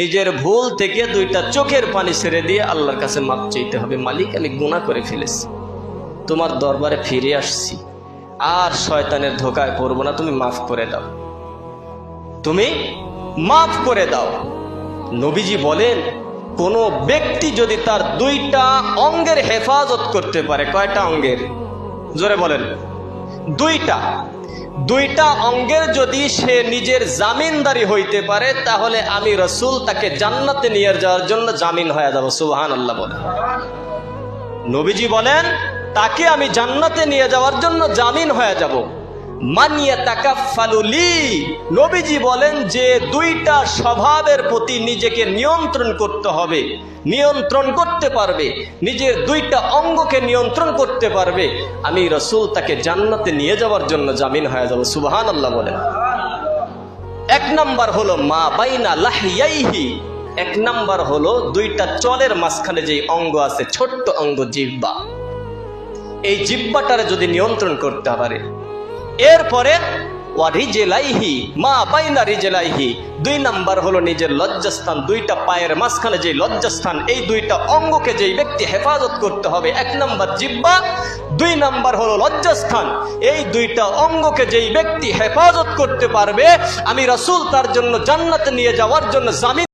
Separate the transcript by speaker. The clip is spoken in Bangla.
Speaker 1: নিজের ভুল থেকে দুইটা চোখের পানি ছেড়ে দিয়ে আল্লাহর কাছে মাপ চাইতে হবে। মালিক, আমি গুনাহ করে ফেলেছি, তোমার দরবারে ফিরে আসছি, আর শয়তানের ধোকায় পড়বো না, তুমি মাফ করে দাও, তুমি মাফ করে দাও। নবীজি বলেন, কোন ব্যক্তি যদি তার দুইটা অঙ্গের হেফাজত করতে পারে, কয়টা অঙ্গের? জোরে বলেন। দুইটা অঙ্গের যদি সে নিজের জামিনদারি হইতে পারে, তাহলে আমি রাসূল তাকে জান্নাতে নিয়ে যাওয়ার জন্য জামিন হয়ে যাব। সুবহানাল্লাহ বলেন। নবীজি বলেন, তাকে আমি জান্নাতে নিয়ে যাওয়ার জন্য জামিন হয়ে যাব। মান ইয়াতাকাফফালু লি, নবীজি বলেন যে দুইটা স্বভাবের প্রতি নিজেকে নিয়ন্ত্রণ করতে হবে, নিয়ন্ত্রণ করতে পারবে, নিজের দুইটা অঙ্গকে নিয়ন্ত্রণ করতে পারবে, আমি রাসূল তাকে জান্নাতে নিয়ে যাওয়ার জন্য জামিন হয়ে যাব। সুবহানাল্লাহ বলেন। এক নাম্বার হলো মা বাইনা লাহিয়াইহি, এক নাম্বার হলো দুইটা চলের মাঝখানে যে অঙ্গ আছে, ছোট্ট অঙ্গ জিহ্বা, এই জিহ্বাটারে যদি নিয়ন্ত্রণ করতে পারে। এরপরে ওয়ারিজলাইহি, মা বাইনা রিজলাইহি, দুই নাম্বার হলো নিজের লজ্জাস্থান, দুইটা পায়ের মাঝখানে যে লজ্জাস্থান, এই দুইটা অঙ্গকে যেই ব্যক্তি হেফাজত করতে হবে, এক নাম্বার জিহ্বা, দুই নাম্বার হলো লজ্জাস্থান, এই দুইটা অঙ্গকে যেই ব্যক্তি হেফাজত করতে পারবে, আমি রাসূল তার জন্য জান্নাতে নিয়ে যাওয়ার জন্য জামিন